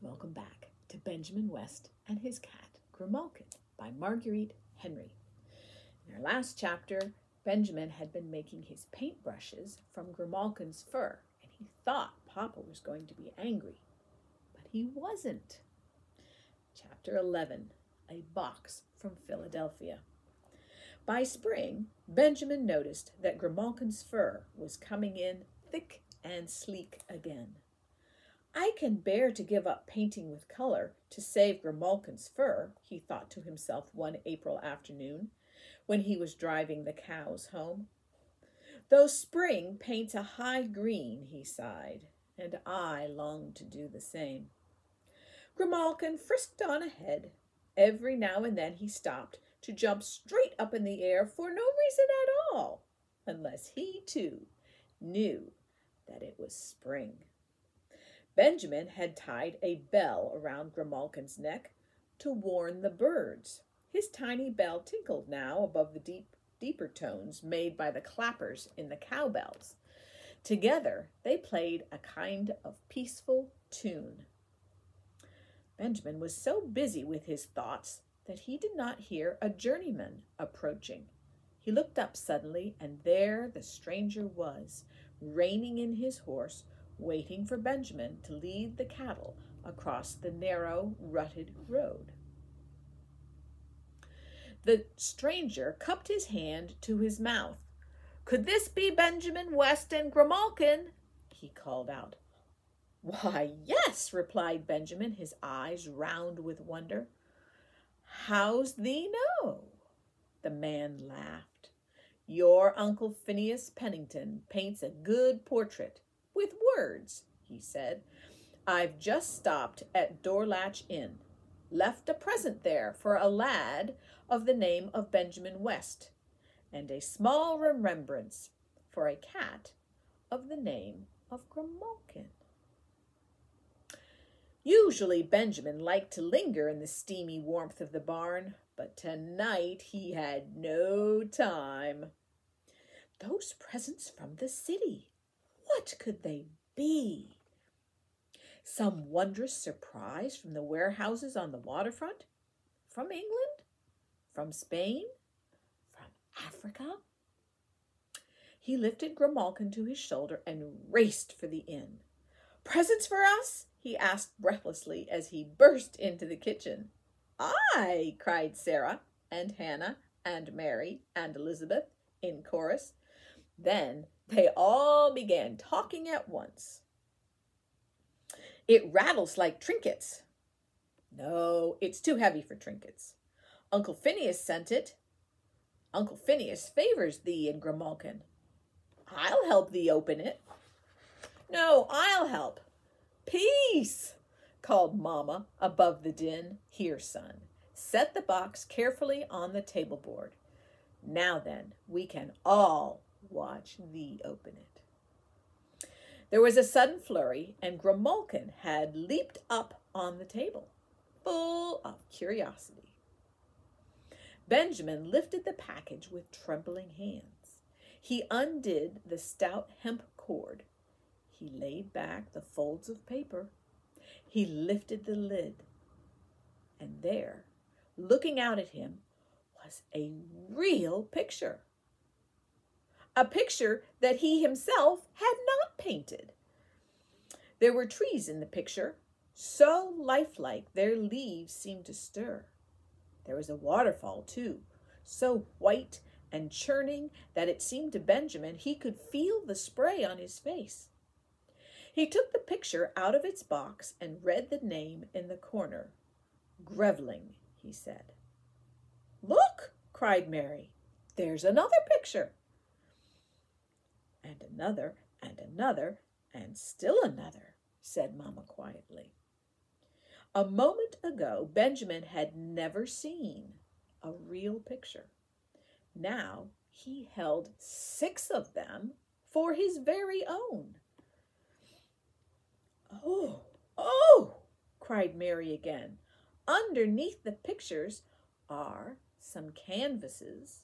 Welcome back to Benjamin West and His Cat, Grimalkin by Marguerite Henry. In our last chapter, Benjamin had been making his paintbrushes from Grimalkin's fur, and he thought Papa was going to be angry, but he wasn't. Chapter 11, A Box from Philadelphia. By spring, Benjamin noticed that Grimalkin's fur was coming in thick and sleek again. I can bear to give up painting with color to save Grimalkin's fur, he thought to himself one April afternoon when he was driving the cows home. Though spring paints a high green, he sighed, and I longed to do the same. Grimalkin frisked on ahead. Every now and then he stopped to jump straight up in the air for no reason at all, unless he, too, knew that it was spring. Benjamin had tied a bell around Grimalkin's neck to warn the birds. His tiny bell tinkled now above the deeper tones made by the clappers in the cowbells. Together they played a kind of peaceful tune. Benjamin was so busy with his thoughts that he did not hear a journeyman approaching. He looked up suddenly, and there the stranger was, reining in his horse, waiting for Benjamin to lead the cattle across the narrow, rutted road. The stranger cupped his hand to his mouth. "Could this be Benjamin West and Grimalkin?" he called out. "Why, yes," replied Benjamin, his eyes round with wonder. "How's thee know?" The man laughed. "Your Uncle Phineas Pennington paints a good portrait. With words," he said. "I've just stopped at Doorlatch Inn. Left a present there for a lad of the name of Benjamin West, and a small remembrance for a cat of the name of Grimalkin." Usually Benjamin liked to linger in the steamy warmth of the barn, but tonight he had no time. Those presents from the city, what could they be? Some wondrous surprise from the warehouses on the waterfront? From England? From Spain? From Africa? He lifted Grimalkin to his shoulder and raced for the inn. "Presents for us?" he asked breathlessly as he burst into the kitchen. "Aye," cried Sarah and Hannah and Mary and Elizabeth in chorus. Then they all began talking at once. "It rattles like trinkets." "No, it's too heavy for trinkets. Uncle Phineas sent it. Uncle Phineas favors thee and Grimalkin." "I'll help thee open it." "No, I'll help." "Peace!" called Mamma above the din. "Here, son, set the box carefully on the table board. Now then, we can all watch thee open it." There was a sudden flurry, and Grimalkin had leaped up on the table, full of curiosity. Benjamin lifted the package with trembling hands. He undid the stout hemp cord. He laid back the folds of paper. He lifted the lid, and there, looking out at him, was a real picture. A picture that he himself had not painted. There were trees in the picture, so lifelike their leaves seemed to stir. There was a waterfall, too, so white and churning that it seemed to Benjamin he could feel the spray on his face. He took the picture out of its box and read the name in the corner. "Grimalkin," he said. "Look!" cried Mary. "There's another picture." "And another, and another, and still another," said Mamma quietly. A moment ago, Benjamin had never seen a real picture. Now he held 6 of them for his very own. "Oh, oh!" cried Mary again. "Underneath the pictures are some canvases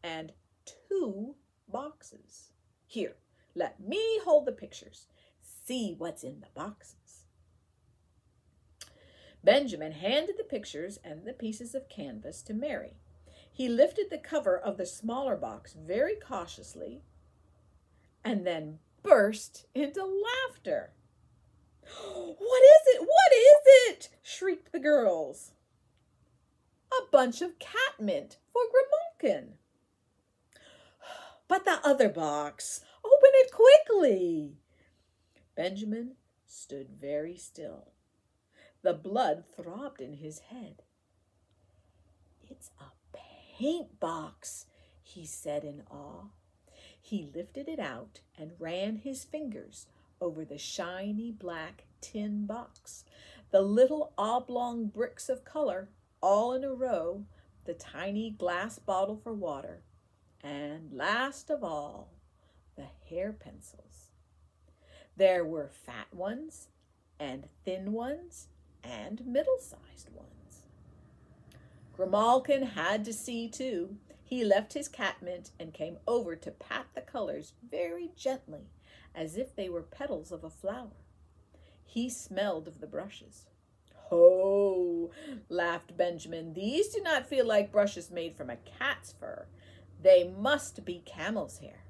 and 2 boxes. Here, let me hold the pictures. See what's in the boxes." Benjamin handed the pictures and the pieces of canvas to Mary. He lifted the cover of the smaller box very cautiously and then burst into laughter. "What is it? What is it?" shrieked the girls. "A bunch of catmint for Grimalkin." "But the other box, open it quickly." Benjamin stood very still. The blood throbbed in his head. "It's a paint box," he said in awe. He lifted it out and ran his fingers over the shiny black tin box, the little oblong bricks of color all in a row, the tiny glass bottle for water, and last of all, the hair pencils. There were fat ones and thin ones and middle-sized ones. Grimalkin had to see too. He left his catmint and came over to pat the colors very gently, as if they were petals of a flower. He smelled of the brushes. "Oh," laughed Benjamin, "these do not feel like brushes made from a cat's fur. They must be camel's hair."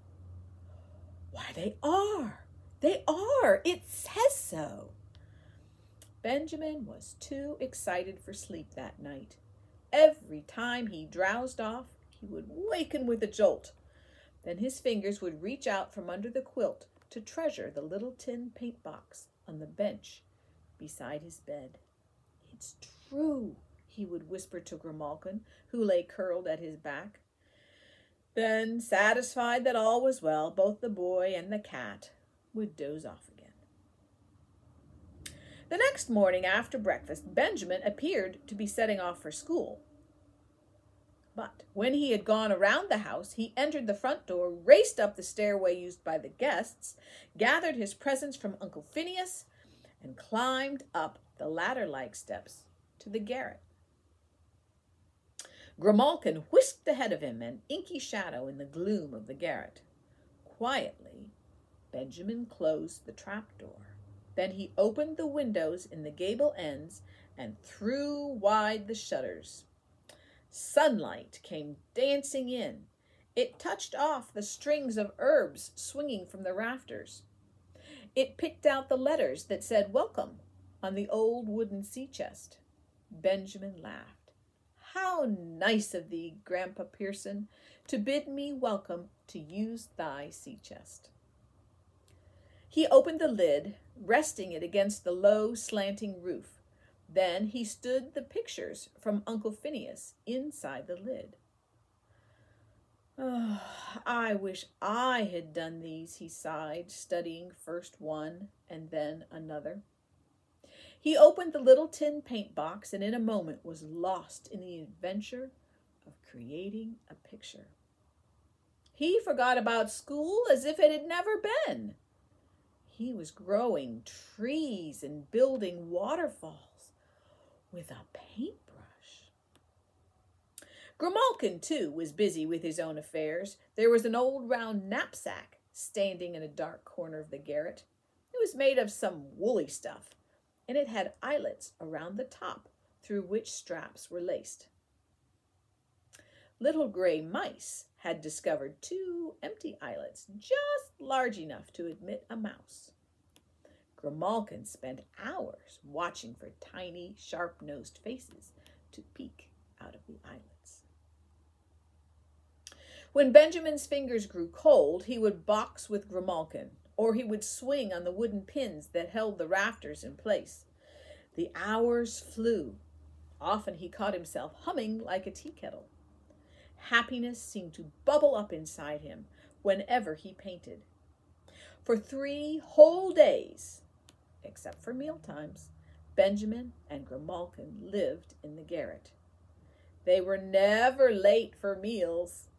"Why, they are! They are! It says so." Benjamin was too excited for sleep that night. Every time he drowsed off, he would waken with a jolt. Then his fingers would reach out from under the quilt to treasure the little tin paint box on the bench beside his bed. "It's true," he would whisper to Grimalkin, who lay curled at his back. Then, satisfied that all was well, both the boy and the cat would doze off again. The next morning after breakfast, Benjamin appeared to be setting off for school. But when he had gone around the house, he entered the front door, raced up the stairway used by the guests, gathered his presents from Uncle Phineas, and climbed up the ladder-like steps to the garret. Grimalkin whisked ahead of him, an inky shadow in the gloom of the garret. Quietly, Benjamin closed the trapdoor. Then he opened the windows in the gable ends and threw wide the shutters. Sunlight came dancing in. It touched off the strings of herbs swinging from the rafters. It picked out the letters that said "Welcome" on the old wooden sea chest. Benjamin laughed. "How nice of thee, Grandpa Pearson, to bid me welcome to use thy sea chest." He opened the lid, resting it against the low, slanting roof. Then he stood the pictures from Uncle Phineas inside the lid. "Oh, I wish I had done these," he sighed, studying first one and then another. He opened the little tin paint box and in a moment was lost in the adventure of creating a picture. He forgot about school as if it had never been. He was growing trees and building waterfalls with a paintbrush. Grimalkin, too, was busy with his own affairs. There was an old round knapsack standing in a dark corner of the garret. It was made of some woolly stuff, and it had eyelets around the top through which straps were laced. Little gray mice had discovered 2 empty eyelets just large enough to admit a mouse. Grimalkin spent hours watching for tiny, sharp-nosed faces to peek out of the eyelets. When Benjamin's fingers grew cold, he would box with Grimalkin, or he would swing on the wooden pins that held the rafters in place. The hours flew. Often he caught himself humming like a tea kettle. Happiness seemed to bubble up inside him whenever he painted. For 3 whole days, except for mealtimes, Benjamin and Grimalkin lived in the garret. They were never late for meals.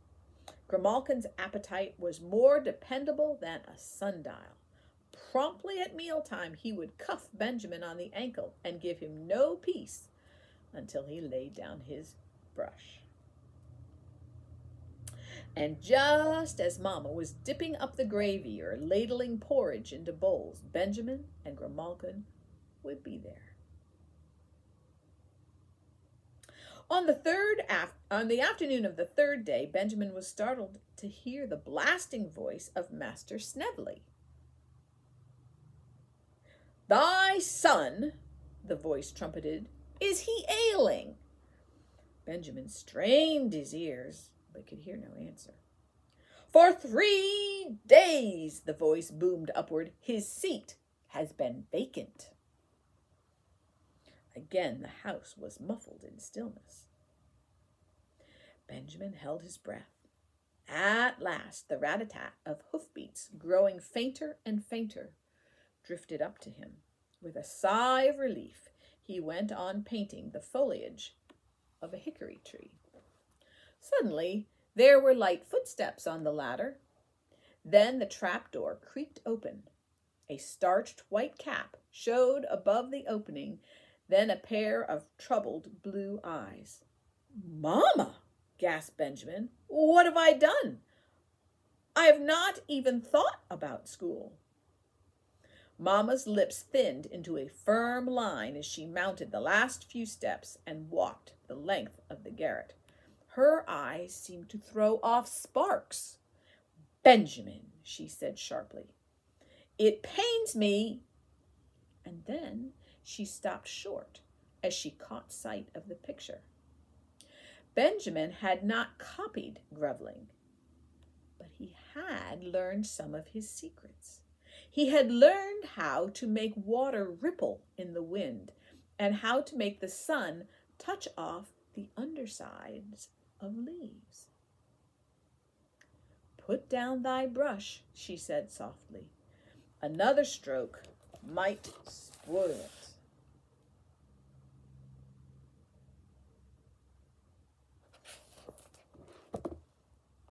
Grimalkin's appetite was more dependable than a sundial. Promptly at mealtime, he would cuff Benjamin on the ankle and give him no peace until he laid down his brush. And just as Mama was dipping up the gravy or ladling porridge into bowls, Benjamin and Grimalkin would be there. On the afternoon of the third day, Benjamin was startled to hear the blasting voice of Master Snevely. "Thy son," the voice trumpeted, "is he ailing?" Benjamin strained his ears, but could hear no answer. "For 3 days," the voice boomed upward, "his seat has been vacant." Again the house was muffled in stillness. Benjamin held his breath. At last the rat-a-tat of hoofbeats, growing fainter and fainter, drifted up to him. With a sigh of relief, he went on painting the foliage of a hickory tree. Suddenly, there were light footsteps on the ladder. Then the trapdoor creaked open. A starched white cap showed above the opening, then a pair of troubled blue eyes. "Mamma!" gasped Benjamin. "What have I done? I have not even thought about school." Mamma's lips thinned into a firm line as she mounted the last few steps and walked the length of the garret. Her eyes seemed to throw off sparks. "Benjamin," she said sharply, "it pains me." And then she stopped short as she caught sight of the picture. Benjamin had not copied groveling, but he had learned some of his secrets. He had learned how to make water ripple in the wind and how to make the sun touch off the undersides of leaves. "Put down thy brush," she said softly. "Another stroke might spoil it."